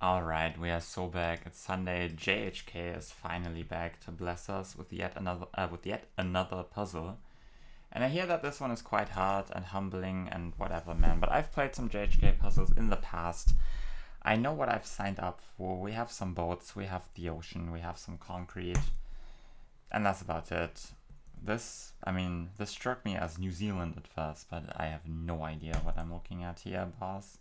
Alright, we are so back. It's Sunday. JHK is finally back to bless us with yet another puzzle. And I hear that this one is quite hard and humbling and whatever, man. But I've played some JHK puzzles in the past. I know what I've signed up for. We have some boats, we have the ocean, we have some concrete, and that's about it. This struck me as New Zealand at first, but I have no idea what I'm looking at here, boss.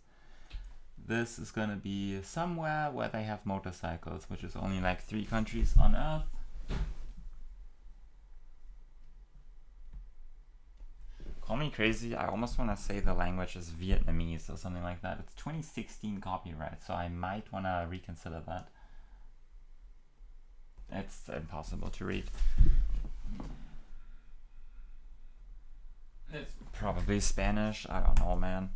This is gonna be somewhere where they have motorcycles, which is only like 3 countries on Earth. Call me crazy, I almost want to say the language is Vietnamese or something like that. It's 2016 copyright, so I might want to reconsider that. It's impossible to read. It's probably Spanish, I don't know, man.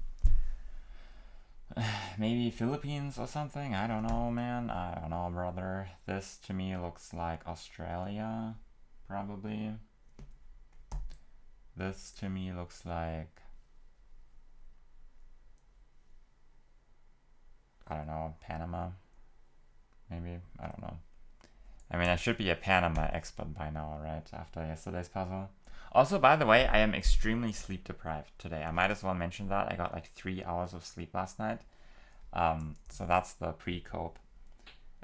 Maybe Philippines or something? I don't know, man. I don't know, brother. This to me looks like Australia, probably. This to me looks like, I don't know, Panama. Maybe. I don't know. I mean, I should be a Panama expert by now, right? After yesterday's puzzle. Also, by the way, I am extremely sleep deprived today. I might as well mention that. I got like 3 hours of sleep last night. So that's the pre-cope.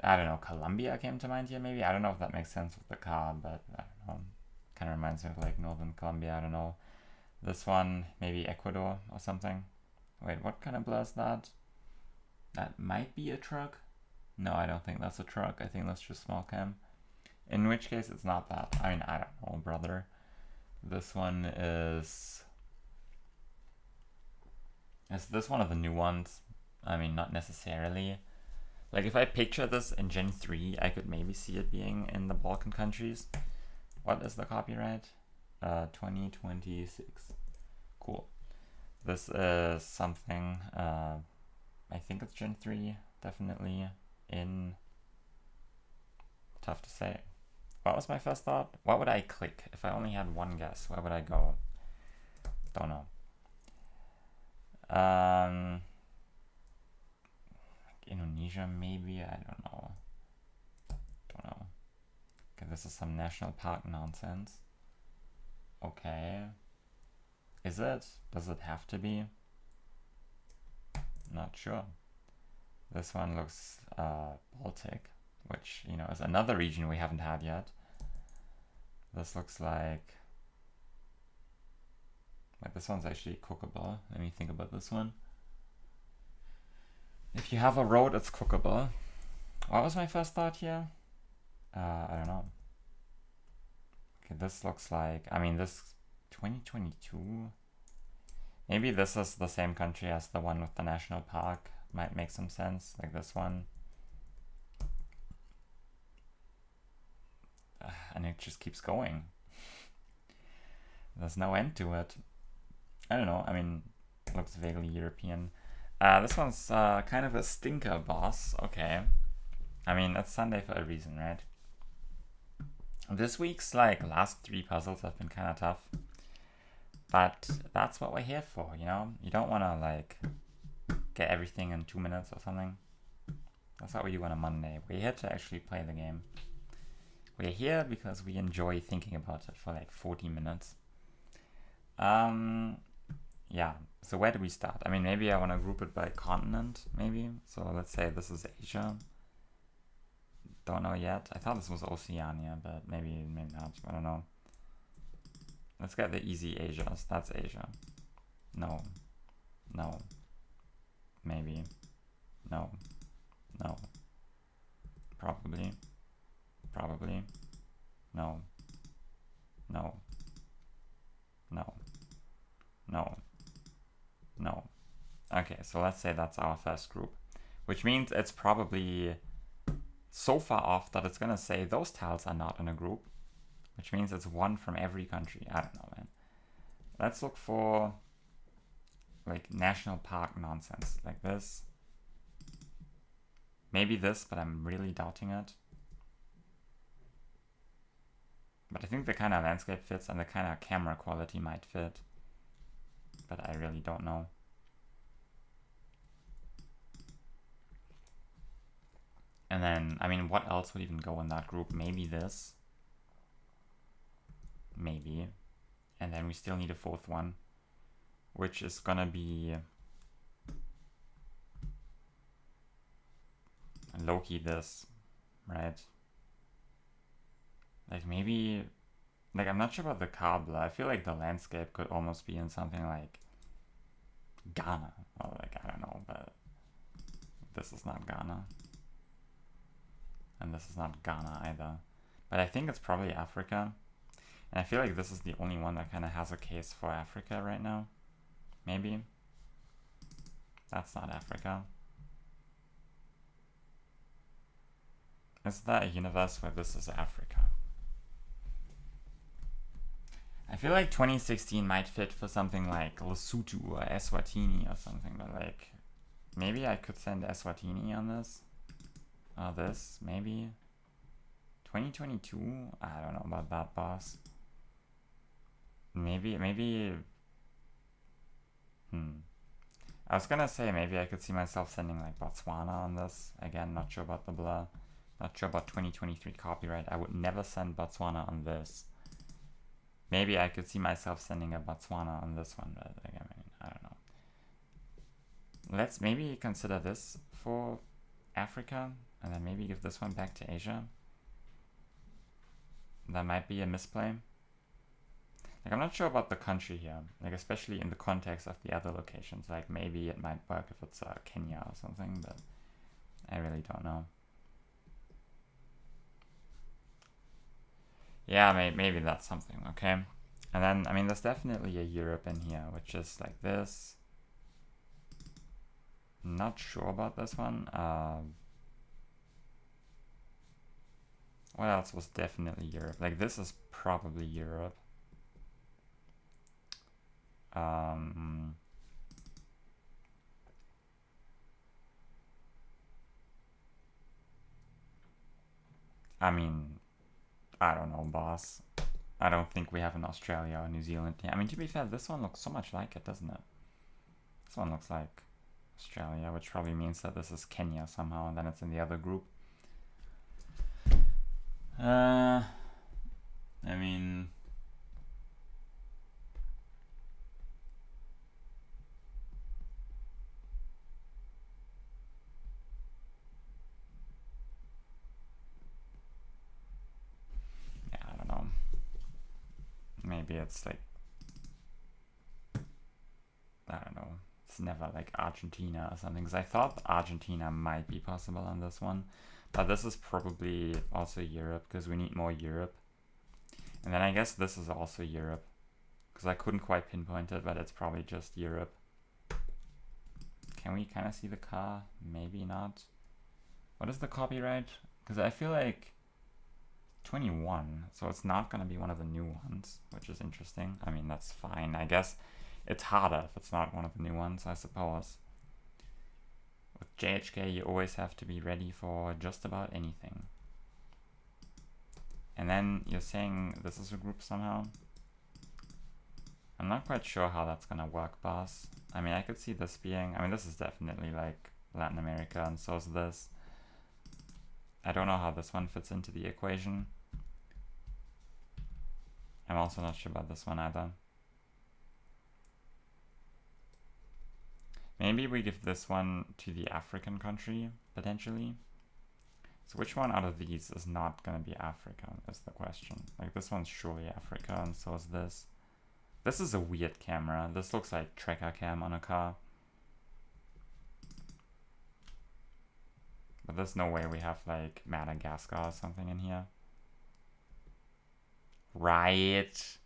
I don't know, Colombia came to mind here maybe? I don't know if that makes sense with the car, but I don't know. Kind of reminds me of like Northern Colombia, I don't know. This one, maybe Ecuador or something. Wait, what kind of blur is that? That might be a truck? No, I don't think that's a truck. I think that's just small cam. In which case, it's not that. I mean, I don't know, brother. This one is... Is this one of the new ones? I mean, not necessarily. Like, if I picture this in Gen 3, I could maybe see it being in the Balkan countries. What is the copyright? 2026. Cool. This is something, I think it's Gen 3, definitely in... Tough to say. What was my first thought? What would I click? If I only had one guess, where would I go? Don't know. Indonesia, maybe? I don't know. Don't know. Okay, this is some national park nonsense. Okay. Is it? Does it have to be? Not sure. This one looks Baltic, which, you know, is another region we haven't had yet. This looks like this one's actually cookable. Let me think about this one. If you have a road, it's cookable. What was my first thought here? I don't know. Okay, this looks like, I mean, this 2022. Maybe this is the same country as the one with the national park. Might make some sense, like this one. And it just keeps going. There's no end to it. I don't know, I mean, it looks vaguely European. This one's kind of a stinker, boss. Okay. I mean, it's Sunday for a reason, right? This week's last 3 puzzles have been kind of tough. But that's what we're here for, you know? You don't want to get everything in 2 minutes or something. That's what we do on a Monday. We're here to actually play the game. We're here because we enjoy thinking about it for 40 minutes. Yeah, so where do we start? I mean, maybe I want to group it by continent, maybe. So let's say this is Asia. Don't know yet. I thought this was Oceania, but maybe not. I don't know. Let's get the easy Asias. That's Asia. No. No. Maybe. No. No. Probably. Probably. No. No. No. No. No. Okay, so let's say that's our first group. Which means it's probably so far off that it's gonna say those tiles are not in a group. Which means it's one from every country. I don't know, man. Let's look for national park nonsense. Like this. Maybe this, but I'm really doubting it. But I think the kind of landscape fits and the kind of camera quality might fit. But I really don't know. And then, I mean, what else would even go in that group? Maybe this. Maybe. And then we still need a fourth one, which is gonna be low-key this, right? Like maybe, like I'm not sure about the Kabla. I feel like the landscape could almost be in something like Ghana, or like, I don't know, but this is not Ghana. And this is not Ghana either. But I think it's probably Africa. And I feel like this is the only one that kind of has a case for Africa right now. Maybe. That's not Africa. Is that a universe where this is Africa? I feel like 2016 might fit for something like Lesotho or Eswatini or something, but like, maybe I could send Eswatini on this. Or this, maybe. 2022? I don't know about that, boss. Maybe. I was gonna say maybe I could see myself sending like Botswana on this. Again, not sure about the blur. Not sure about 2023 copyright. I would never send Botswana on this. Maybe I could see myself sending a Botswana on this one, but like, I mean, I don't know. Let's maybe consider this for Africa, and then maybe give this one back to Asia. That might be a misplay. Like, I'm not sure about the country here, like especially in the context of the other locations. Like maybe it might work if it's Kenya or something, but I really don't know. Yeah, maybe that's something, okay? And then, I mean, there's definitely a Europe in here, which is like this. Not sure about this one. What else was definitely Europe? Like, this is probably Europe. I mean, I don't know, boss. I don't think we have an Australia or New Zealand here. I mean, to be fair, this one looks so much like it, doesn't it? This one looks like Australia, which probably means that this is Kenya somehow, and then it's in the other group. I mean... Maybe it's like, I don't know, it's never like Argentina or something, because I thought Argentina might be possible on this one, but this is probably also Europe, because we need more Europe. And then I guess this is also Europe, because I couldn't quite pinpoint it, but it's probably just Europe. Can we kind of see the car? Maybe not. What is the copyright? Because I feel like 21, so it's not going to be one of the new ones, which is interesting. I mean, that's fine. I guess it's harder if it's not one of the new ones, I suppose. With JHK, you always have to be ready for just about anything. And then you're saying this is a group somehow? I'm not quite sure how that's going to work, boss. I mean, I could see this being... I mean, this is definitely like Latin America, and so is this. I don't know how this one fits into the equation. I'm also not sure about this one either. Maybe we give this one to the African country, potentially. So which one out of these is not going to be Africa, is the question. Like, this one's surely Africa, and so is this. This is a weird camera. This looks like tracker cam on a car. But there's no way we have like Madagascar or something in here. Right.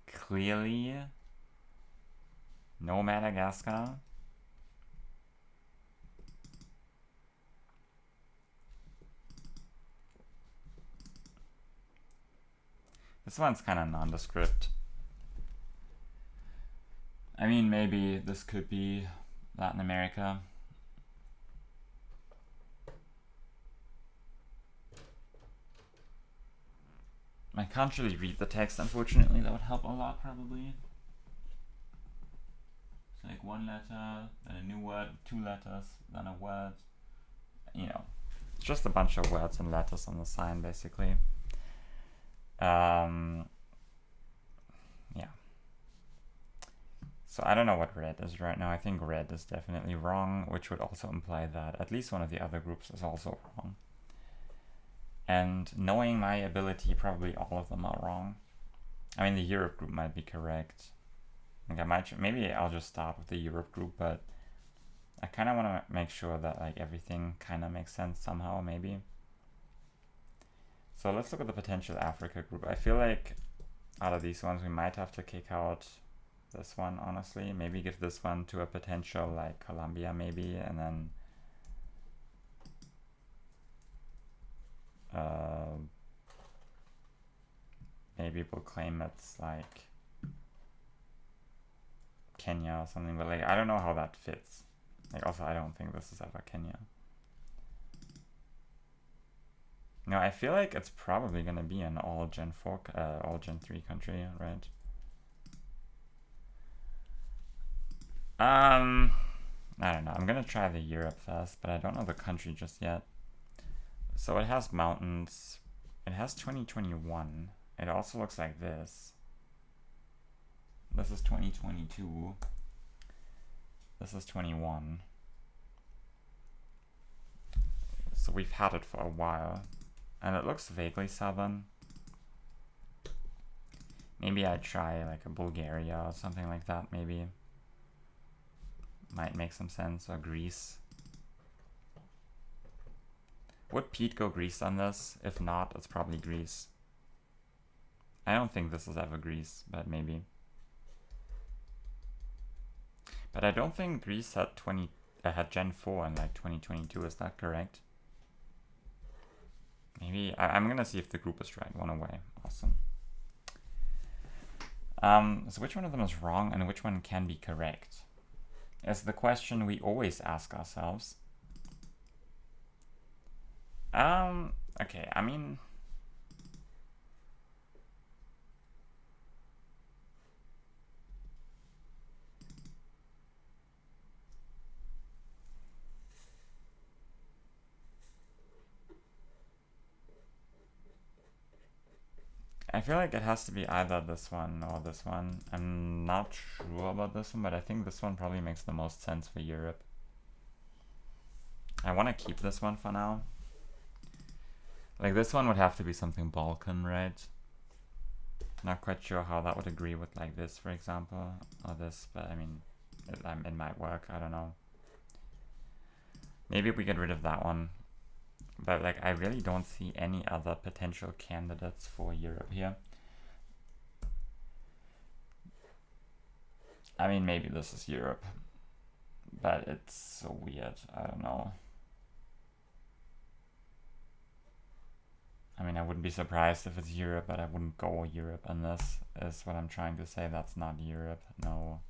Clearly. No Madagascar. This one's kind of nondescript. I mean, maybe this could be Latin America. I can't really read the text, unfortunately. That would help a lot, probably. It's like one letter, then a new word, two letters, then a word, you know, it's just a bunch of words and letters on the sign, basically. Yeah. So I don't know what red is right now. I think red is definitely wrong, which would also imply that at least one of the other groups is also wrong. And knowing my ability, probably all of them are wrong. I mean, the Europe group might be correct. Like maybe I'll just start with the Europe group, but I kind of want to make sure that like everything kind of makes sense somehow, maybe. So let's look at the potential Africa group. I feel like out of these ones, we might have to kick out this one, honestly. Maybe give this one to a potential like Colombia, maybe, and then maybe we'll claim it's like Kenya or something, but like I don't know how that fits. Like also I don't think this is ever Kenya. No, I feel like it's probably gonna be an all Gen 4, all Gen 3 country, right? I don't know. I'm gonna try the Europe first, but I don't know the country just yet. So it has mountains. It has 2021. It also looks like this. This is 2022. This is 21. So we've had it for a while. And it looks vaguely southern. Maybe I'd try like a Bulgaria or something like that, maybe. Might make some sense. Or Greece. Would Pete go Greece on this? If not, it's probably Greece. I don't think this is ever Greece, but maybe. But I don't think Greece had had Gen 4 in like 2022, is that correct? Maybe, I'm gonna see if the group is right. One away, awesome. So which one of them is wrong and which one can be correct? Is the question we always ask ourselves. Okay, I mean, I feel like it has to be either this one or this one. I'm not sure about this one, but I think this one probably makes the most sense for Europe. I want to keep this one for now. Like this one would have to be something Balkan, right? Not quite sure how that would agree with like this, for example, or this, but I mean, it might work, I don't know. Maybe we get rid of that one. But like I really don't see any other potential candidates for Europe here. I mean, maybe this is Europe, but it's so weird, I don't know. I mean, I wouldn't be surprised if it's Europe, but I wouldn't go Europe, and this is what I'm trying to say. That's not Europe. No.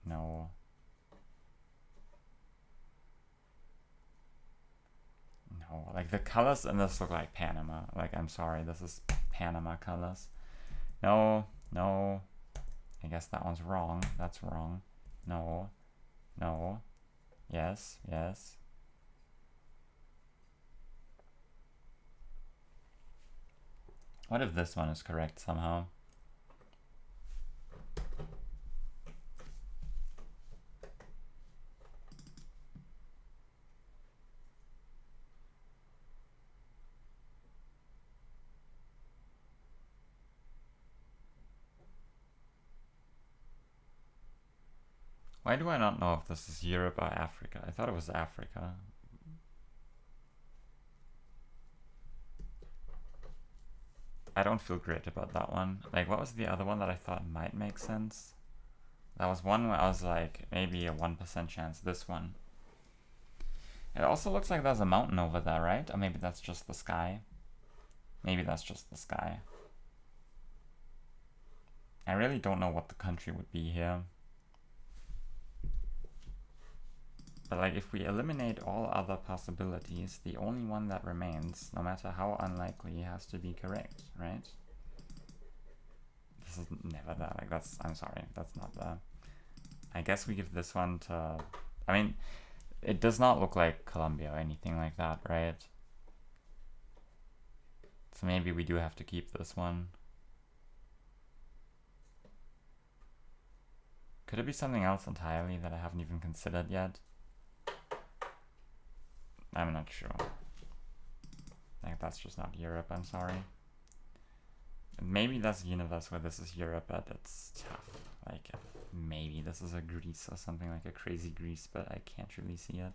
No. No. Like, the colors in this look like Panama. Like, I'm sorry, this is Panama colors. No. No. I guess that one's wrong. That's wrong. No. No. Yes. Yes. What if this one is correct somehow? Why do I not know if this is Europe or Africa? I thought it was Africa. I don't feel great about that one. Like, what was the other one that I thought might make sense? That was one where I was like, maybe a 1% chance. This one. It also looks like there's a mountain over there, right? Or maybe that's just the sky. Maybe that's just the sky. I really don't know what the country would be here. But like, if we eliminate all other possibilities, the only one that remains, no matter how unlikely, has to be correct, right? This is never there. Like, that's, I'm sorry, that's not there. I guess we give this one to, I mean, it does not look like Colombia or anything like that, right? So maybe we do have to keep this one. Could it be something else entirely that I haven't even considered yet? I'm not sure. Like, that's just not Europe, I'm sorry. Maybe that's the universe where this is Europe, but it's tough. Like, maybe this is a Greece or something, like a crazy Greece, but I can't really see it.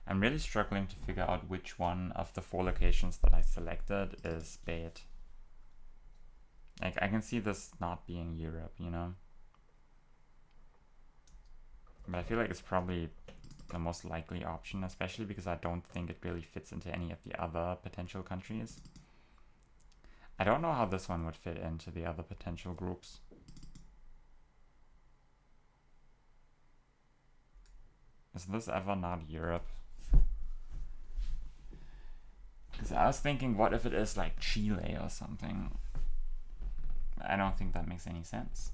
I'm really struggling to figure out which one of the 4 locations that I selected is bait. Like, I can see this not being Europe, you know? But I feel like it's probably the most likely option, especially because I don't think it really fits into any of the other potential countries. I don't know how this one would fit into the other potential groups. Is this ever not Europe? Because I was thinking, what if it is like Chile or something? I don't think that makes any sense.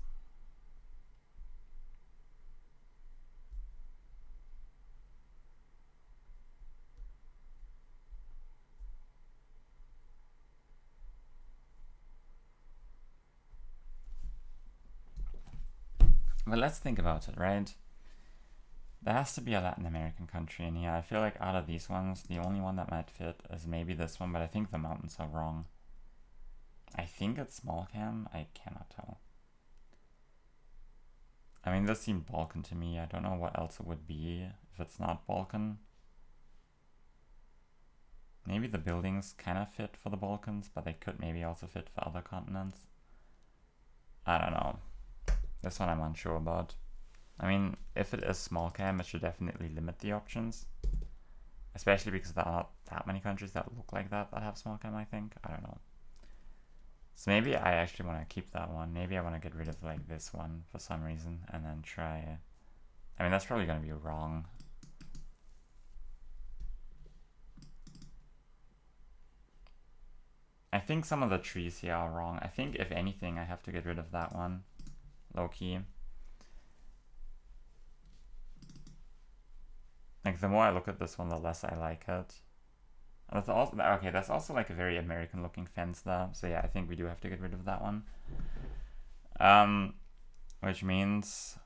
But let's think about it, right? There has to be a Latin American country in here. I feel like out of these ones, the only one that might fit is maybe this one, but I think the mountains are wrong. I think it's small cam. I cannot tell. I mean, this seemed Balkan to me. I don't know what else it would be if it's not Balkan. Maybe the buildings kind of fit for the Balkans, but they could maybe also fit for other continents. I don't know. This one I'm unsure about. I mean, if it is small cam, it should definitely limit the options. Especially because there are not that many countries that look like that have small cam, I think. I don't know. So maybe I actually want to keep that one. Maybe I want to get rid of like this one for some reason and then try... I mean, that's probably going to be wrong. I think some of the trees here are wrong. I think if anything, I have to get rid of that one. Low key. Like, the more I look at this one, the less I like it. That's also, okay, that's also like a very American looking fence there. So yeah, I think we do have to get rid of that one. Which means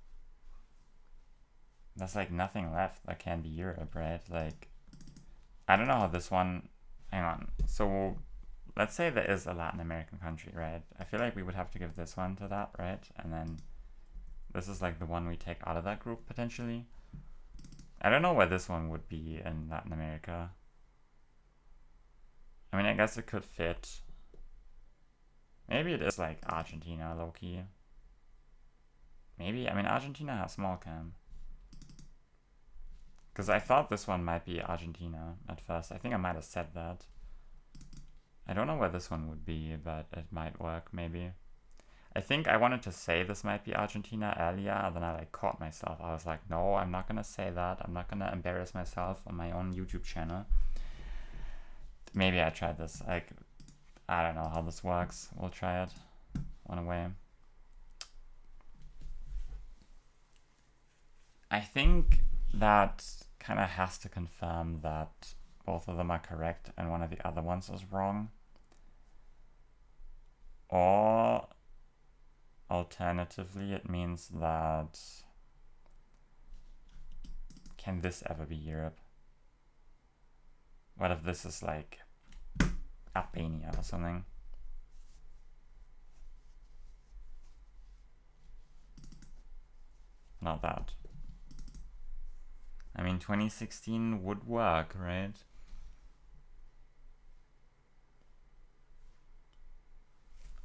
there's like nothing left that can be Europe, right? Like, I don't know how this one, hang on. So let's say there is a Latin American country, right? I feel like we would have to give this one to that, right? And then this is like the one we take out of that group potentially. I don't know where this one would be in Latin America. I mean, I guess it could fit. Maybe it is like Argentina, low-key. Maybe, I mean, Argentina has small cam. Because I thought this one might be Argentina at first. I think I might have said that. I don't know where this one would be, but it might work, maybe. I think I wanted to say this might be Argentina earlier, and then I like caught myself. I was like, no, I'm not gonna say that. I'm not gonna embarrass myself on my own YouTube channel. Maybe I tried this. Like, I don't know how this works. We'll try it one way. I think that kind of has to confirm that both of them are correct and one of the other ones is wrong. Or alternatively, it means that... Can this ever be Europe? What if this is like Albania or something? Not that. I mean, 2016 would work, right?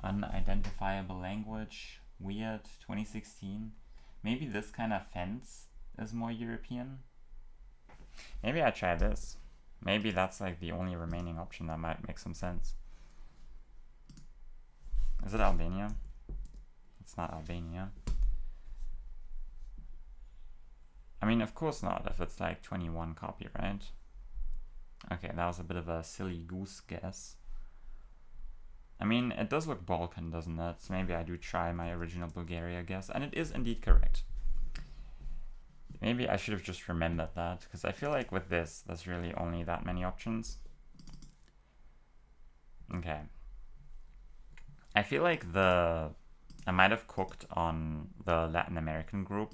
Unidentifiable language, weird, 2016. Maybe this kind of fence is more European. Maybe I try this. Maybe that's like the only remaining option that might make some sense. Is it Albania? It's not Albania. I mean, of course not, if it's like 21 copyright. Okay, that was a bit of a silly goose guess. I mean, it does look Balkan, doesn't it? So maybe I do try my original Bulgaria guess, and it is indeed correct. Maybe I should have just remembered that, because I feel like with this, there's really only that many options. Okay. I feel like I might have cooked on the Latin American group.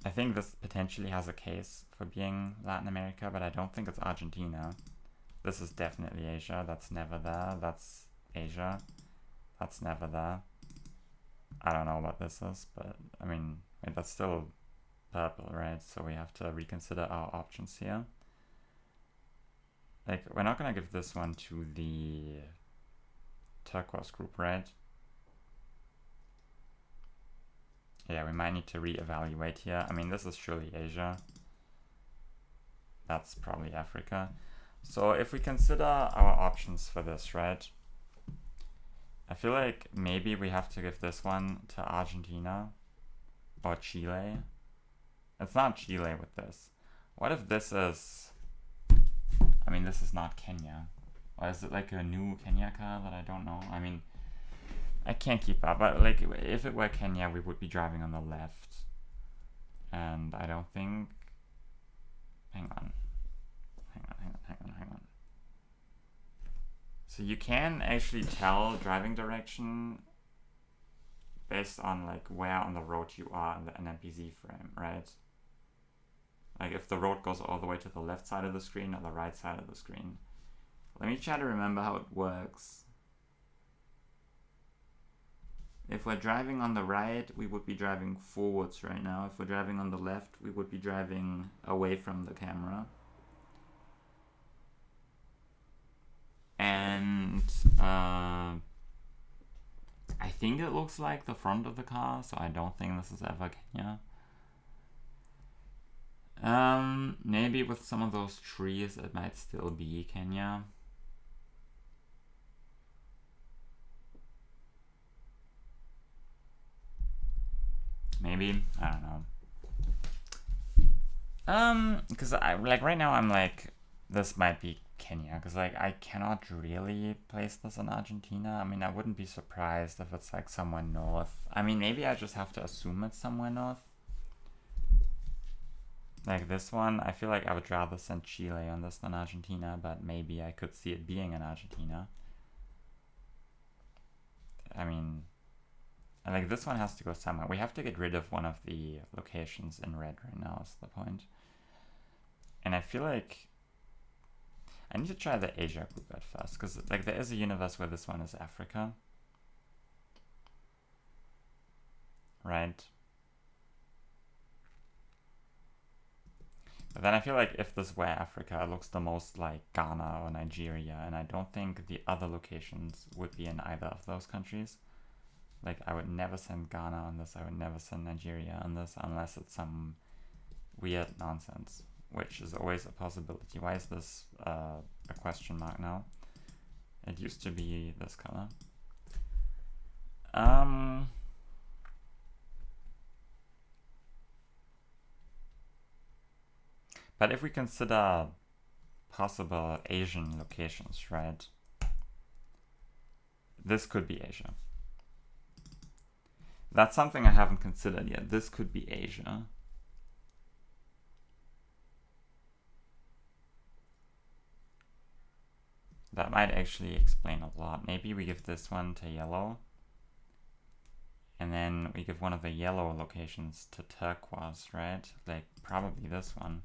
I think this potentially has a case for being Latin America, but I don't think it's Argentina. This is definitely Asia. That's never there. That's Asia. That's never there. I don't know what this is, but I mean, wait, that's still purple, right? So we have to reconsider our options here. Like, we're not gonna give this one to the turquoise group, right? Yeah, we might need to reevaluate here. I mean, this is surely Asia. That's probably Africa. So if we consider our options for this, right? I feel like maybe we have to give this one to Argentina or Chile. It's not Chile with this. What if this is... I mean, this is not Kenya. Or is it like a new Kenya car that I don't know? I mean, I can't keep up. But like, if it were Kenya, we would be driving on the left. And I don't think... Hang on. So you can actually tell driving direction based on like where on the road you are in the NMPZ frame, right? Like if the road goes all the way to the left side of the screen or the right side of the screen. Let me try to remember how it works. If we're driving on the right, we would be driving forwards right now. If we're driving on the left, we would be driving away from the camera. And I think it looks like the front of the car, so I don't think this is ever Kenya. Maybe with some of those trees it might still be Kenya. Maybe, I don't know. Because I like right now I'm like, this might be Kenya, because like I cannot really place this in Argentina. I mean, I wouldn't be surprised if it's like somewhere north. I mean, maybe I just have to assume it's somewhere north. Like this one, I feel like I would rather send Chile on this than Argentina, but maybe I could see it being in Argentina. I mean, like this one has to go somewhere. We have to get rid of one of the locations in red right now is the point. And I feel like I need to try the Asia group at first, because like there is a universe where this one is Africa, right? But then I feel like if this were Africa, it looks the most like Ghana or Nigeria, and I don't think the other locations would be in either of those countries. Like I would never send Ghana on this, I would never send Nigeria on this, unless it's some weird nonsense, which is always a possibility. Why is this a question mark now? It used to be this color. But if we consider possible Asian locations, right? This could be Asia. That's something I haven't considered yet. This could be Asia. That might actually explain a lot. Maybe we give this one to yellow. And then we give one of the yellow locations to turquoise, right? Like probably this one.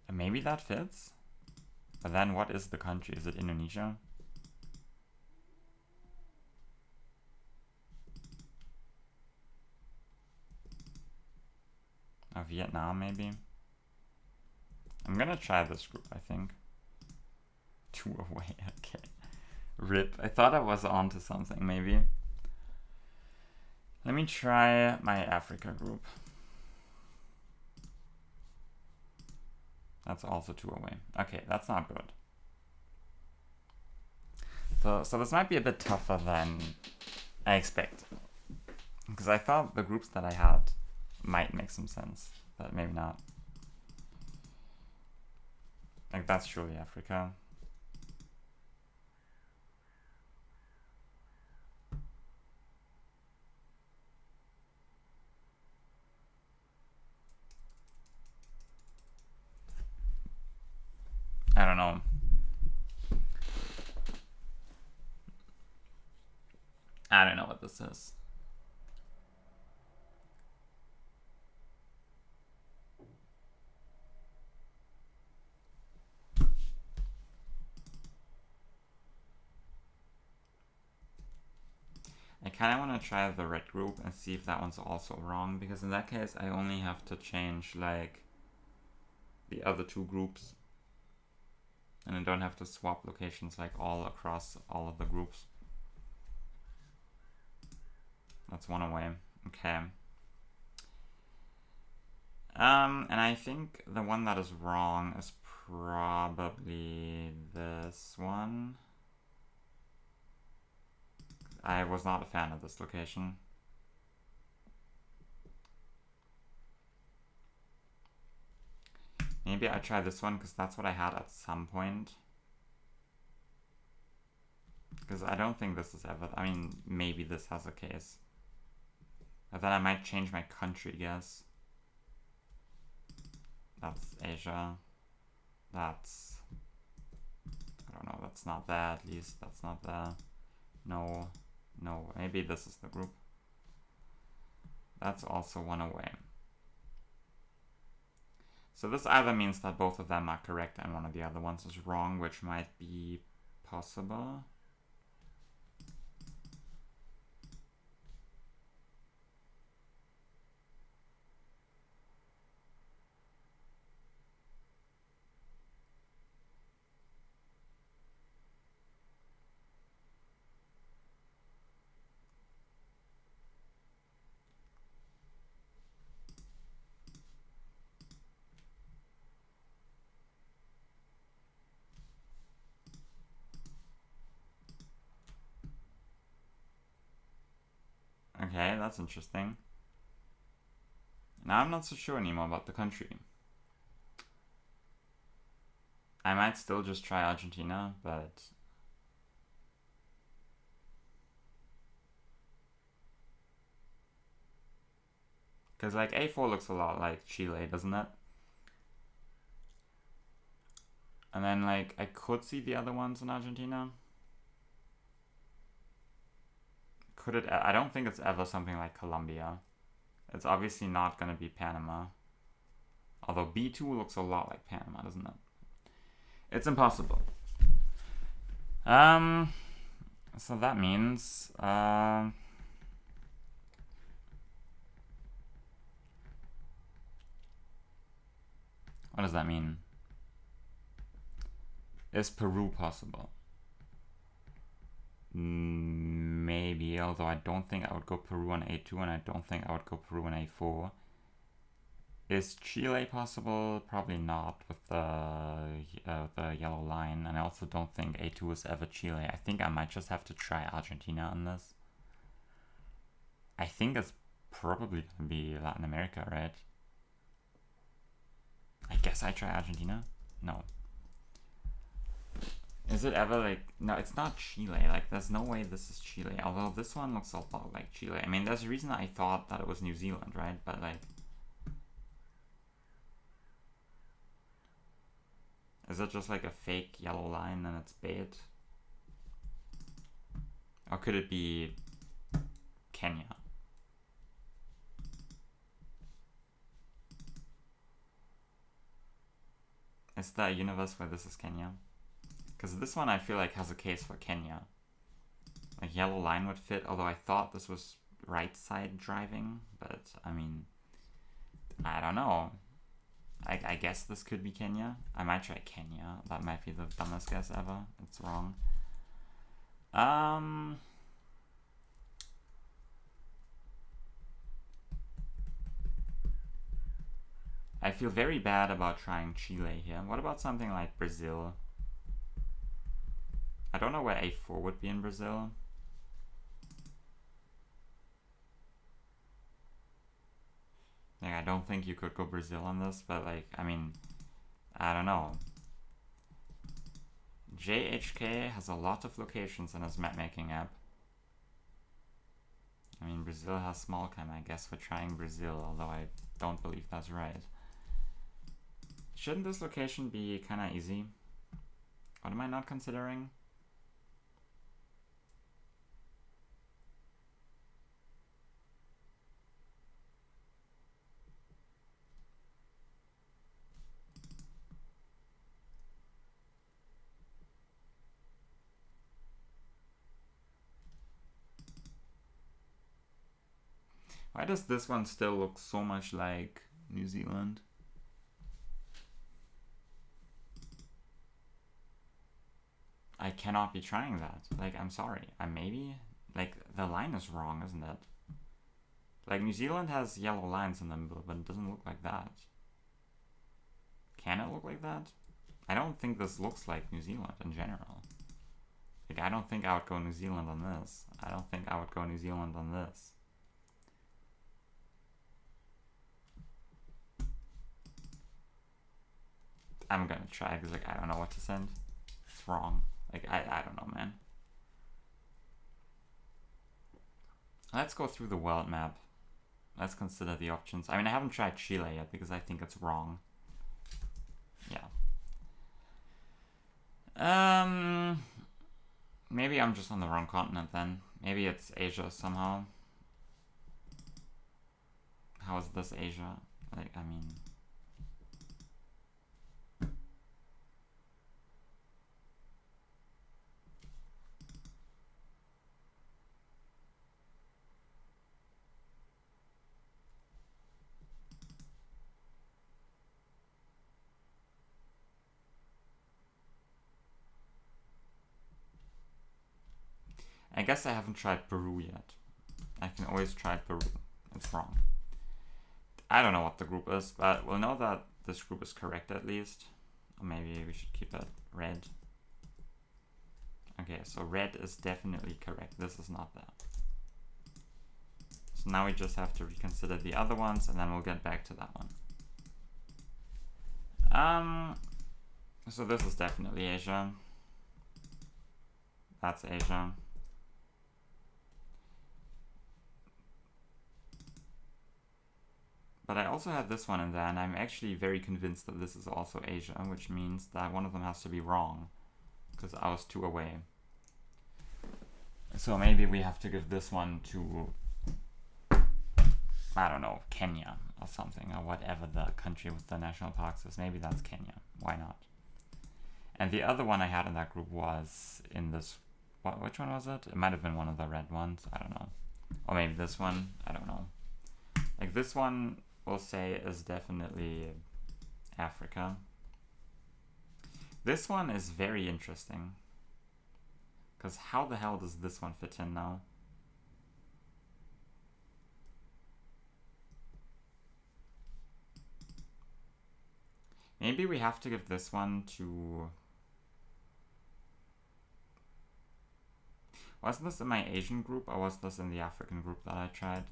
And maybe that fits. But then what is the country? Is it Indonesia? Or Vietnam, maybe? I'm gonna try this group, I think. 2 away, okay. RIP. I thought I was onto something, maybe. Let me try my Africa group. That's also 2 away. Okay, that's not good. So this might be a bit tougher than I expected. Because I thought the groups that I had might make some sense, but maybe not. Like that's surely Africa. I don't know what this is. I kind of want to try the red group and see if that one's also wrong, because in that case I only have to change like the other two groups and I don't have to swap locations like all across all of the groups. That's one away. Okay. And I think the one that is wrong is probably this one. I was not a fan of this location. Maybe I try this one because that's what I had at some point. Because I don't think this is ever... I mean, maybe this has a case. But then I might change my country, guess. That's Asia. That's... I don't know, that's not there at least. That's not there. No. No, maybe this is the group. That's also one away. So this either means that both of them are correct and one of the other ones is wrong, which might be possible. Okay, that's interesting. Now I'm not so sure anymore about the country. I might still just try Argentina, but... Because like A4 looks a lot like Chile, doesn't it? And then like I could see the other ones in Argentina. Could it? I don't think it's ever something like Colombia. It's obviously not going to be Panama. Although B2 looks a lot like Panama, doesn't it? It's impossible. So that means what does that mean? Is Peru possible? Maybe, although I don't think I would go Peru on A2 and I don't think I would go Peru on A4. Is Chile possible? Probably not with the yellow line, and I also don't think A2 is ever Chile. I think I might just have to try Argentina on this. I think it's probably gonna be Latin America, right? I guess I try Argentina? No. Is it ever like... No, it's not Chile. Like, there's no way this is Chile. Although this one looks a lot like Chile. I mean, there's a reason I thought that it was New Zealand, right? But like... Is it just like a fake yellow line and it's bait? Or could it be Kenya? Is there a universe where this is Kenya? Because this one I feel like has a case for Kenya. Like yellow line would fit, although I thought this was right side driving. But I mean, I don't know. I guess this could be Kenya. I might try Kenya. That might be the dumbest guess ever. It's wrong. I feel very bad about trying Chile here. What about something like Brazil? I don't know where A4 would be in Brazil. Like, I don't think you could go Brazil on this, but like, I mean, I don't know. JHK has a lot of locations in his mapmaking app. I mean, Brazil has small cam. I guess we're trying Brazil, although I don't believe that's right. Shouldn't this location be kind of easy? What am I not considering? Why does this one still look so much like New Zealand? I cannot be trying that. Like, I'm sorry. Like, the line is wrong, isn't it? Like, New Zealand has yellow lines in the middle, but it doesn't look like that. Can it look like that? I don't think this looks like New Zealand in general. Like, I don't think I would go New Zealand on this. I don't think I would go New Zealand on this. I'm gonna try because, like, I don't know what to send. It's wrong. Like, I don't know, man. Let's go through the world map. Let's consider the options. I mean, I haven't tried Chile yet because I think it's wrong. Yeah. Maybe I'm just on the wrong continent then. Maybe it's Asia somehow. How is this Asia? Like, I mean... I guess I haven't tried Peru yet. I can always try Peru. It's wrong. I don't know what the group is, but we'll know that this group is correct at least. Or maybe we should keep it red. Okay, so red is definitely correct. This is not that. So now we just have to reconsider the other ones and then we'll get back to that one. So this is definitely Asia. That's Asia. But I also had this one in there, and I'm actually very convinced that this is also Asia, which means that one of them has to be wrong, because I was 2 away. So maybe we have to give this one to, I don't know, Kenya or something, or whatever the country with the national parks is. Maybe that's Kenya. Why not? And the other one I had in that group was in this, which one was it? It might have been one of the red ones. I don't know. Or maybe this one. I don't know. Like this one, we'll say, is definitely Africa. This one is very interesting. Because how the hell does this one fit in now? Maybe we have to give this one to... Was this in my Asian group or was this in the African group that I tried?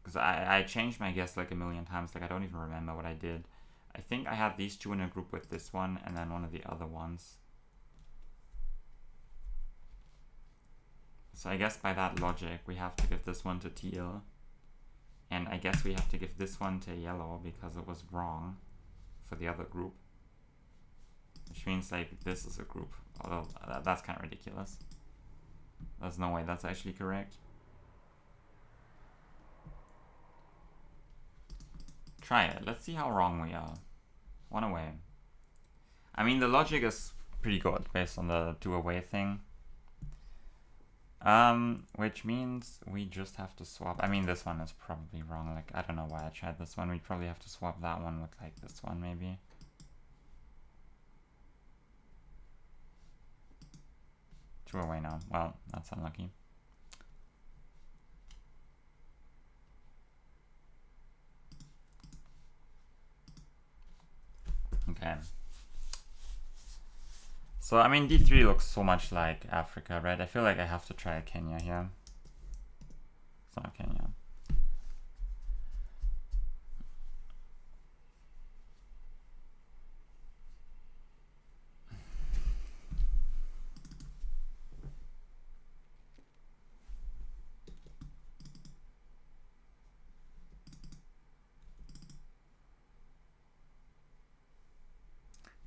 Because I changed my guess like a million times. Like I don't even remember what I did. I think I had these two in a group with this one and then one of the other ones. So I guess by that logic we have to give this one to teal. And I guess we have to give this one to yellow because it was wrong for the other group. Which means like this is a group. Although that's kind of ridiculous. There's no way that's actually correct. Try it. Let's see how wrong we are. One away. I mean, the logic is pretty good based on the 2 away thing. Which means we just have to swap. I mean, this one is probably wrong. Like, I don't know why I tried this one. We probably have to swap that one with like this one maybe. Two away now. Well, that's unlucky. Okay. So, I mean, D3 looks so much like Africa, right? I feel like I have to try Kenya here. It's not Kenya.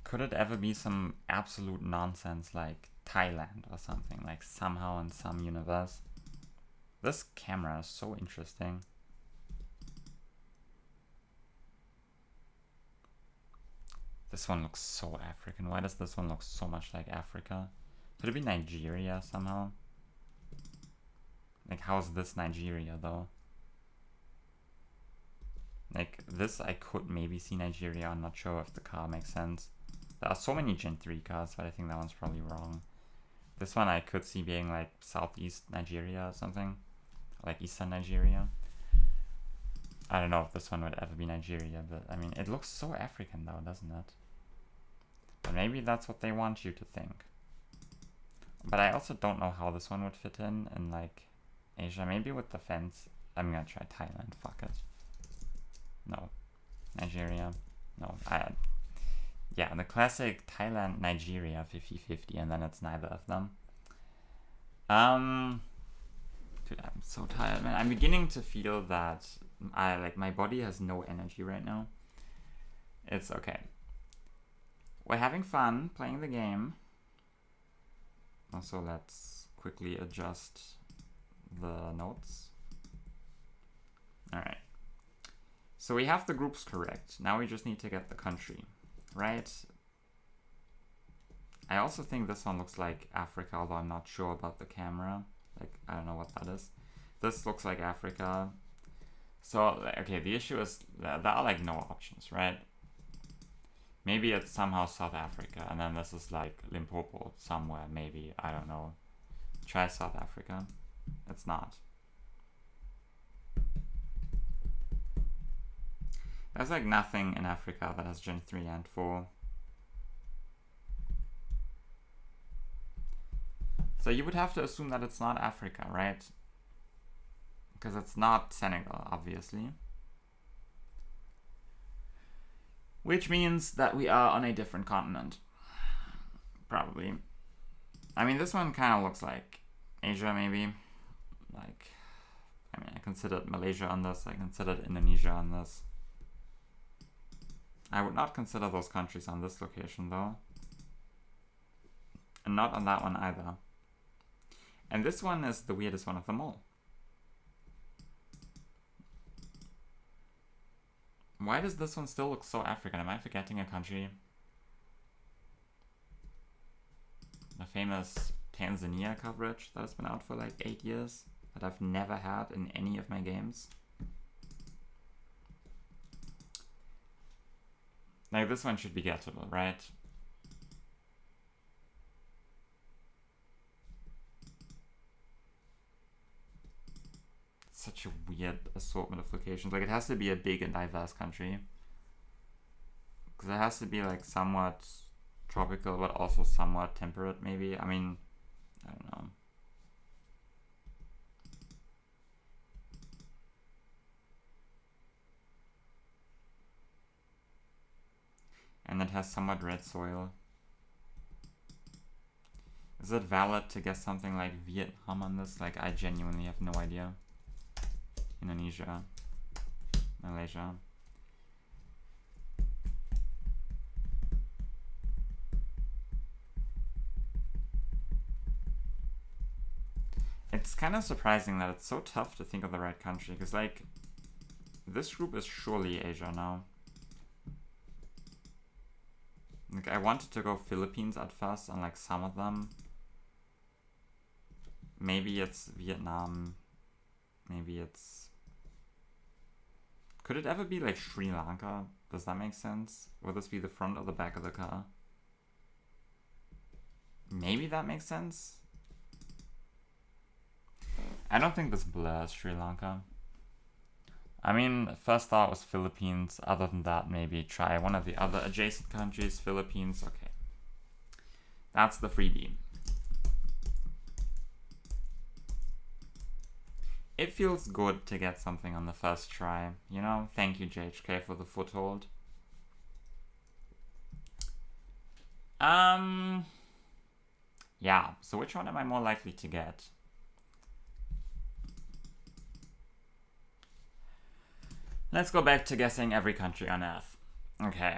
Could it ever be some absolute nonsense like Thailand or something, like somehow in some universe? This camera is so interesting. This one looks so African. Why does this one look so much like Africa? Could it be Nigeria somehow? Like, how is this Nigeria though? Like, this I could maybe see Nigeria. I'm not sure if the car makes sense. There are so many Gen 3 cars, but I think that one's probably wrong. This one I could see being like Southeast Nigeria or something. Like Eastern Nigeria. I don't know if this one would ever be Nigeria, but I mean, it looks so African though, doesn't it? But maybe that's what they want you to think. But I also don't know how this one would fit in like Asia. Maybe with the fence. I'm gonna try Thailand, fuck it. No. Dude, yeah, the classic Thailand, Nigeria 50-50, and then it's neither of them. Dude, I'm so tired, man. I'm beginning to feel that my body has no energy right now. It's okay. We're having fun playing the game. Also, let's quickly adjust the notes. Alright. So we have the groups correct. Now we just need to get the country, right? I also think this one looks like Africa, although I'm not sure about the camera. Like, I don't know what that is. This looks like Africa. So, okay, the issue is there are like no options, right? Maybe it's somehow South Africa, and then this is like Limpopo somewhere, maybe. I don't know. Try South Africa. It's not. There's like nothing in Africa that has Gen 3 and 4. So you would have to assume that it's not Africa, right? Because it's not Senegal, obviously. Which means that we are on a different continent. Probably. I mean, this one kind of looks like Asia, maybe. Like, I mean, I considered Malaysia on this. I considered Indonesia on this. I would not consider those countries on this location, though. And not on that one either. And this one is the weirdest one of them all. Why does this one still look so African? Am I forgetting a country? The famous Tanzania coverage that has been out for like 8 years that I've never had in any of my games. Like, this one should be gettable, right? Such a weird assortment of locations. Like, it has to be a big and diverse country. Because it has to be, like, somewhat tropical, but also somewhat temperate, maybe. I mean, I don't know. And it has somewhat red soil. Is it valid to guess something like Vietnam on this? Like, I genuinely have no idea. Indonesia. Malaysia. It's kind of surprising that it's so tough to think of the right country, because, like, this group is surely Asia now. Like, I wanted to go Philippines at first on, like, some of them. Maybe it's Vietnam. Maybe it's... Could it ever be, like, Sri Lanka? Does that make sense? Will this be the front or the back of the car? Maybe that makes sense? I don't think this blurs Sri Lanka. I mean, first thought was Philippines. Other than that, maybe try one of the other adjacent countries. Philippines, okay. That's the freebie. It feels good to get something on the first try, you know? Thank you, JHK, for the foothold. Yeah, so which one am I more likely to get? Let's go back to guessing every country on Earth. Okay.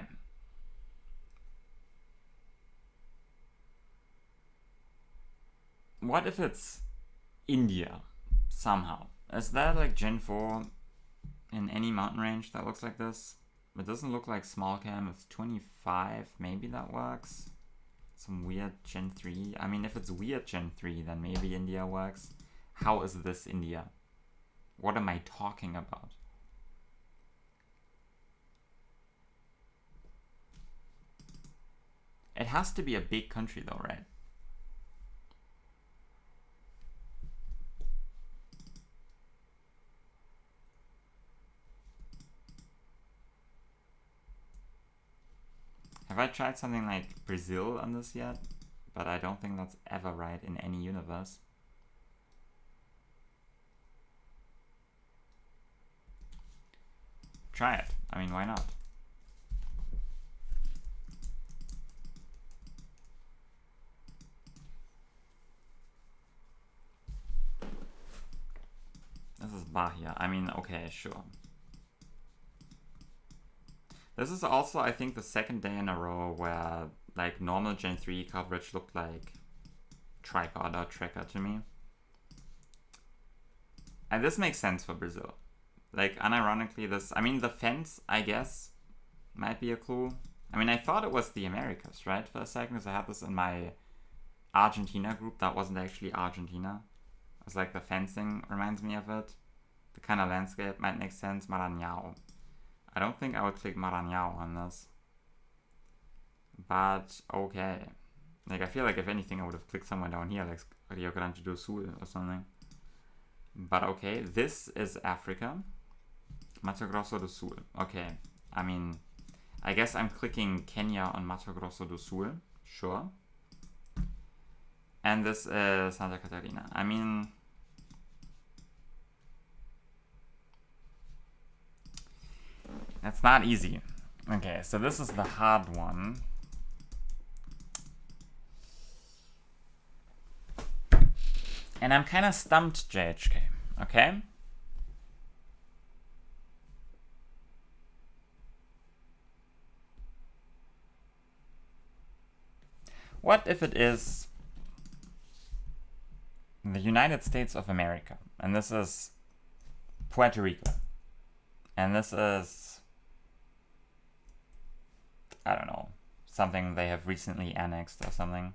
What if it's India, somehow? Is that like Gen 4 in any mountain range that looks like this? It doesn't look like small cam. It's 25. Maybe that works. Some weird Gen 3. I mean, if it's weird Gen 3, then maybe India works. How is this India? What am I talking about? It has to be a big country though, right? Have I tried something like Brazil on this yet? But I don't think that's ever right in any universe. Try it. I mean, why not? This is Bahia. I mean, okay, sure. This is also, I think, the second day in a row where like normal Gen 3 coverage looked like tripod or tracker to me. And this makes sense for Brazil. Like, unironically, this... I mean, the fence, I guess, might be a clue. I mean, I thought it was the Americas, right, for a second, because I had this in my Argentina group. That wasn't actually Argentina. It's like the fencing reminds me of it. The kind of landscape might make sense. Maranhão. I don't think I would click Maranhão on this. But, okay. Like, I feel like if anything, I would have clicked somewhere down here, like Rio Grande do Sul or something. But okay, this is Africa. Mato Grosso do Sul. Okay, I mean, I guess I'm clicking Kenya on Mato Grosso do Sul. Sure. And this is Santa Catarina. I mean... That's not easy. Okay, so this is the hard one. And I'm kind of stumped, JHK. Okay? What if it is the United States of America? And this is Puerto Rico. And this is, I don't know, something they have recently annexed or something.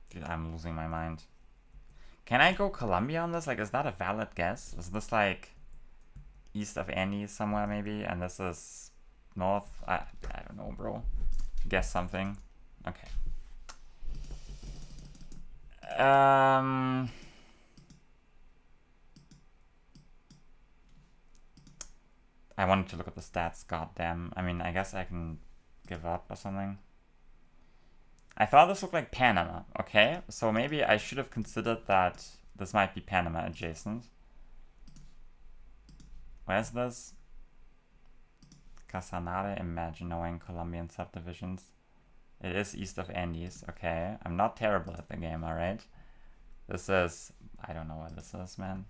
Dude, I'm losing my mind. Can I go Colombia on this? Like, is that a valid guess? Is this like east of Andes somewhere maybe? And this is north? I don't know, bro. Guess something. Okay. I wanted to look at the stats, goddamn. I mean, I guess I can give up or something. I thought this looked like Panama, okay? So maybe I should have considered that this might be Panama adjacent. Where's this? Casanare, imagine knowing Colombian subdivisions. It is east of Andes, okay. I'm not terrible at the game, alright? This is... I don't know where this is, man.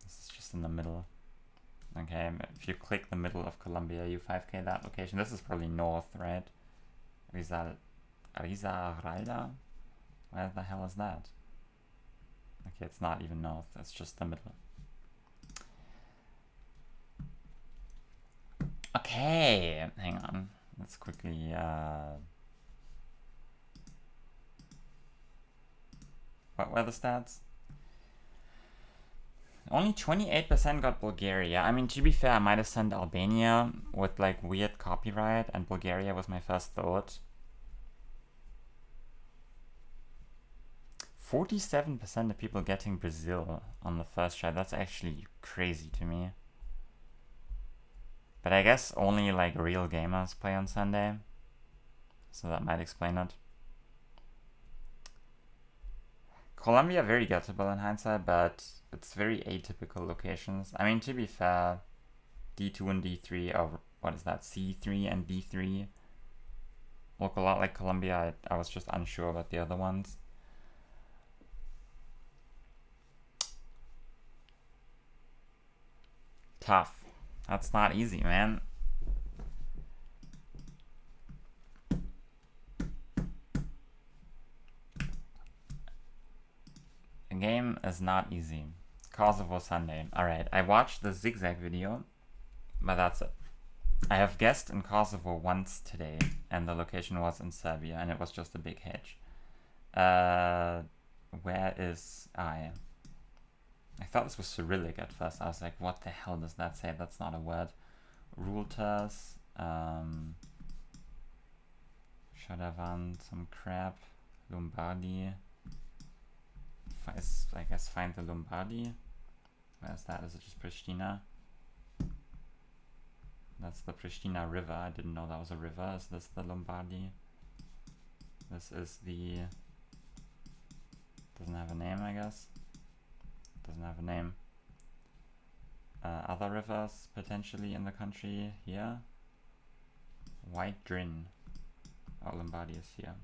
This is just in the middle. Okay, if you click the middle of Colombia, you 5k that location. This is probably north, right? Risaralda? Where the hell is that? Okay, it's not even north, it's just the middle. Okay, hang on. Let's quickly... What were the stats? Only 28% got Bulgaria. I mean, to be fair, I might have sent Albania with like weird copyright, and Bulgaria was my first thought. 47% of people getting Brazil on the first try. That's actually crazy to me. But I guess only like real gamers play on Sunday, so that might explain it. Colombia, very gettable in hindsight, but it's very atypical locations. I mean, to be fair, D2 and D3, or what is that, C3 and D3 look a lot like Colombia. I was just unsure about the other ones. Tough. That's not easy, man. The game is not easy. Kosovo Sunday. Alright, I watched the zigzag video, but that's it. I have guessed in Kosovo once today, and the location was in Serbia, and it was just a big hedge. Where is I? I thought this was Cyrillic at first. I was like, what the hell does that say? That's not a word. Rultas. Shadavan, some crap. Lombardy. I guess find the Lombardy. Where's that? Is it just Pristina? That's the Pristina River. I didn't know that was a river. Is this the Lombardy? This is the... Doesn't have a name, I guess. Doesn't have a name. Other rivers potentially in the country here. White Drin. Oh, Lombardy is here.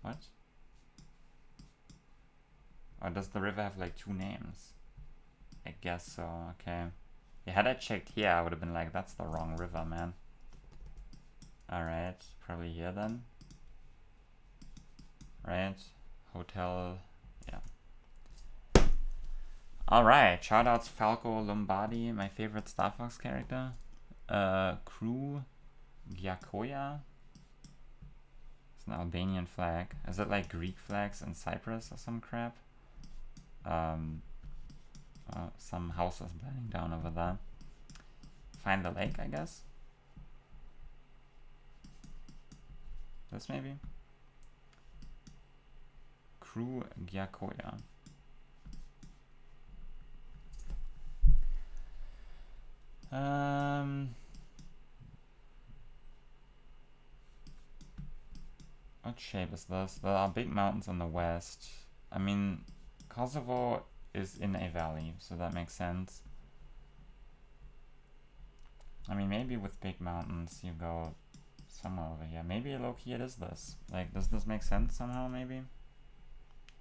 What? Or does the river have like 2 names? I guess so, okay. Yeah, had I checked here, I would have been like, that's the wrong river, man. Alright, probably here then. Right, hotel, yeah. Alright, shoutouts Falco Lombardi, my favorite Star Fox character. Crew Giacoya. It's an Albanian flag. Is it like Greek flags in Cyprus or some crap? Some house is burning down over there. Find the lake, I guess. This maybe? Crew Giacoya. What shape is this? There are big mountains in the west. I mean, Kosovo is in a valley, so that makes sense. I mean, maybe with big mountains you go somewhere over here. Maybe low-key it is this. Like, does this make sense somehow, maybe?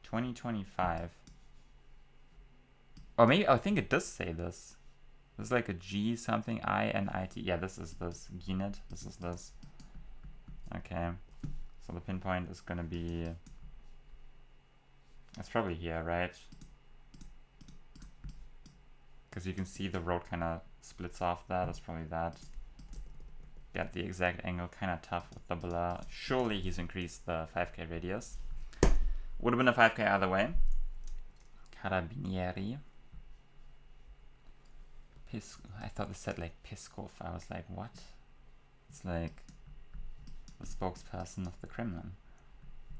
2025. Or maybe, I think it does say this. This is like a G something, I-N-I-T. Yeah, this is this. Ginet, this is this. Okay. So the pinpoint is gonna be... It's probably here, right? Because you can see the road kind of splits off there. That's probably that. Get the exact angle, kind of tough with the blur. Surely he's increased the 5k radius. Would have been a 5k either way. Carabinieri. I thought this said like Piskov. I was like, what? It's like the spokesperson of the Kremlin.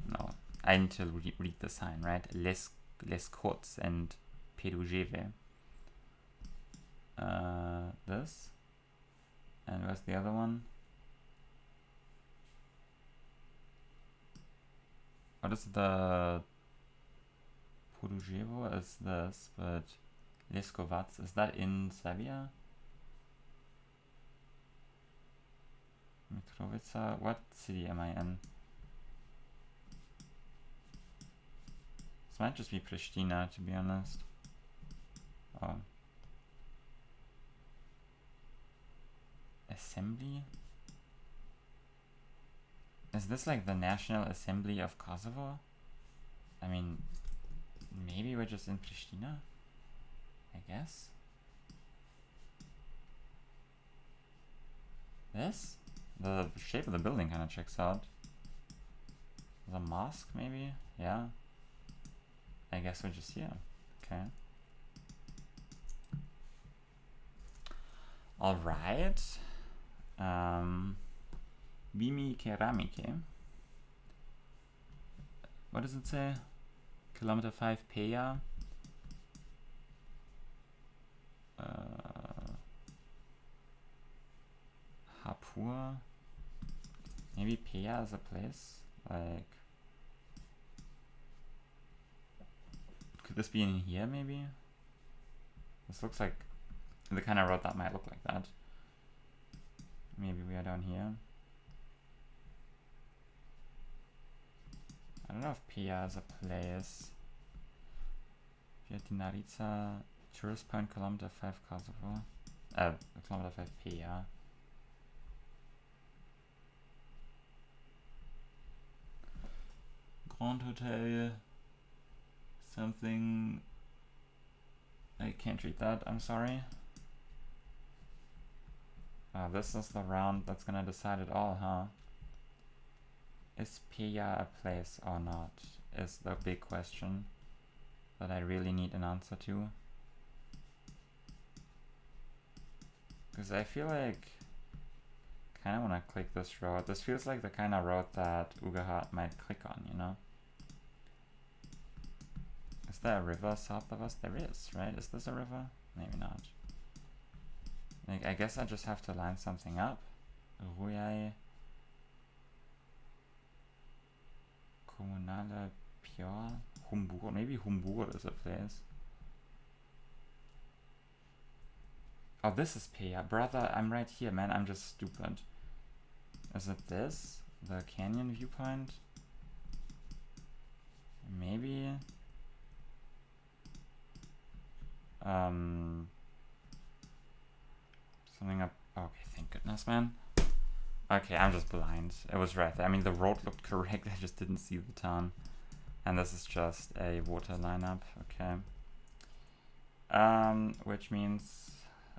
No, I need to read the sign, right? Les Kots and Pedujeve. This. And where's the other one? What is the Podujevo is this, but Leskovac, is that in Serbia? Mitrovica, what city am I in? This might just be Pristina, to be honest. Oh. Assembly? Is this like the National Assembly of Kosovo? I mean, maybe we're just in Pristina? I guess? This? The shape of the building kind of checks out. The mosque, maybe? Yeah. I guess we're just here. Okay. Alright. Vimy Keramike. What does it say? Kilometer 5 Peja. Hapur. Maybe Peja is a place. Like, could this be in here maybe? This looks like the kind of road that might look like that. Maybe we are down here. I don't know if Peja is a place. Vjetinarica, tourist point, kilometer 5 Kosovo. Kilometer 5 Peja. Grand Hotel. Something. I can't read that, I'm sorry. This is the round that's gonna decide it all, huh? Is Pia a place or not? Is the big question that I really need an answer to. Because I feel like I kind of want to click this road. This feels like the kind of road that Ugahat might click on, you know? Is there a river south of us? There is, right? Is this a river? Maybe not. Like, I guess I just have to line something up. Ruyai. Kommunale Pure. Humbur. Maybe Humbur is a place. Oh, this is Pia. Brother, I'm right here, man. I'm just stupid. Is it this? The canyon viewpoint? Maybe. Something up. Okay, thank goodness, man. Okay, I'm just blind. It was right there. I mean, the road looked correct. I just didn't see the town. And this is just a water lineup. Okay. Which means,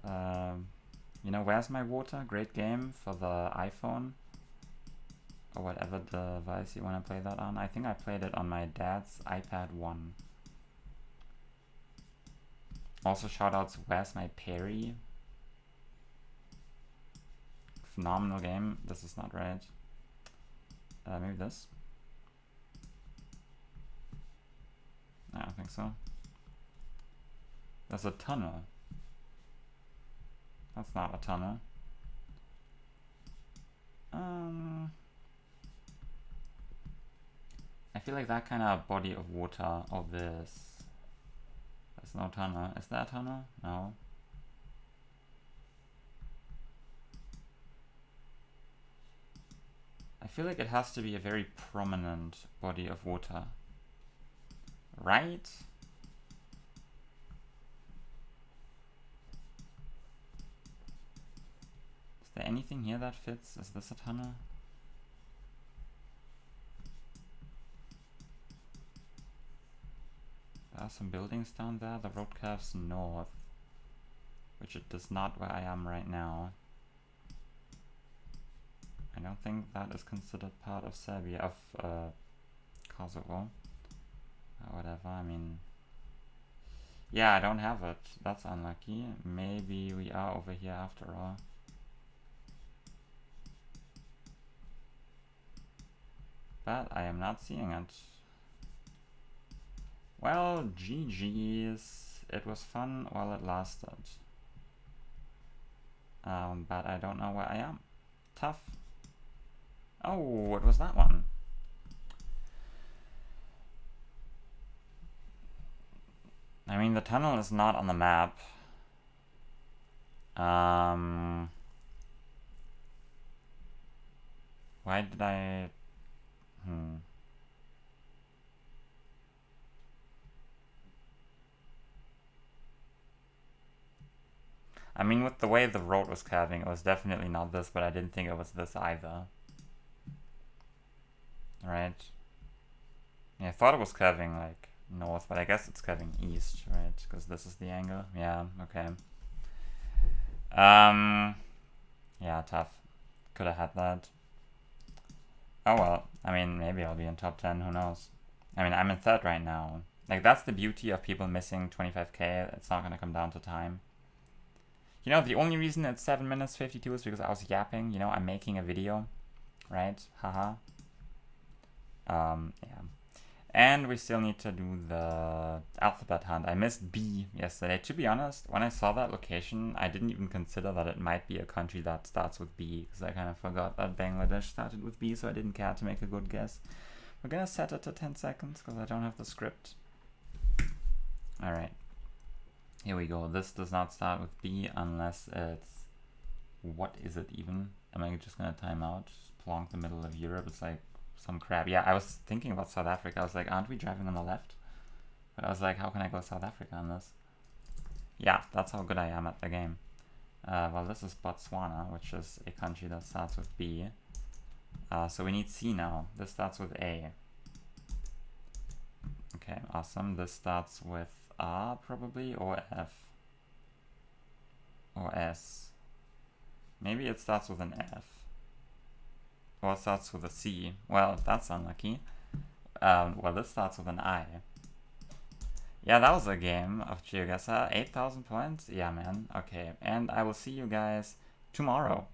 you know, where's my water? Great game for the iPhone. Or whatever device you want to play that on. I think I played it on my dad's iPad 1. Also shoutouts, where's my Perry? Phenomenal game. This is not right. Maybe this? I don't think so. There's a tunnel. That's not a tunnel. I feel like that kind of body of water, or this. There's no tunnel. Is there a tunnel? No. I feel like it has to be a very prominent body of water. Right? Is there anything here that fits? Is this a tunnel? There are some buildings down there. The road curves north, which it does not where I am right now. I don't think that is considered part of Serbia, of Kosovo. Whatever, I mean... Yeah, I don't have it. That's unlucky. Maybe we are over here after all. But I am not seeing it. Well, GG's. It was fun while it lasted. But I don't know where I am. Tough. Oh, what was that one? I mean, the tunnel is not on the map. Why did I... I mean, with the way the road was curving, it was definitely not this, but I didn't think it was this either. Right? Yeah, I thought it was curving, like, north, but I guess it's curving east, right? Because this is the angle. Yeah, okay. Yeah, tough. Could have had that. Oh well, I mean, maybe I'll be in top 10, who knows? I mean, I'm in third right now. Like, that's the beauty of people missing 25k. It's not gonna come down to time. You know, the only reason it's 7 minutes 52 is because I was yapping. You know, I'm making a video, right? Haha. Yeah. And we still need to do the alphabet hunt. I missed B yesterday. To be honest, when I saw that location, I didn't even consider that it might be a country that starts with B, because I kind of forgot that Bangladesh started with B, so I didn't care to make a good guess. We're gonna set it to 10 seconds, because I don't have the script. Alright. Here we go. This does not start with B unless it's... What is it even? Am I just gonna time out? Just plonk the middle of Europe. It's like some crap. Yeah, I was thinking about South Africa. I was like, aren't we driving on the left? But I was like, how can I go South Africa on this? Yeah, that's how good I am at the game. Well, this is Botswana, which is a country that starts with B. So we need C now. This starts with A. Okay, awesome. This starts with R, probably, or F. Or S. Maybe it starts with an F. Or it starts with a C. Well, that's unlucky. Well, this starts with an I. Yeah, that was a game of GeoGuessr. 8,000 points? Yeah, man. Okay, and I will see you guys tomorrow.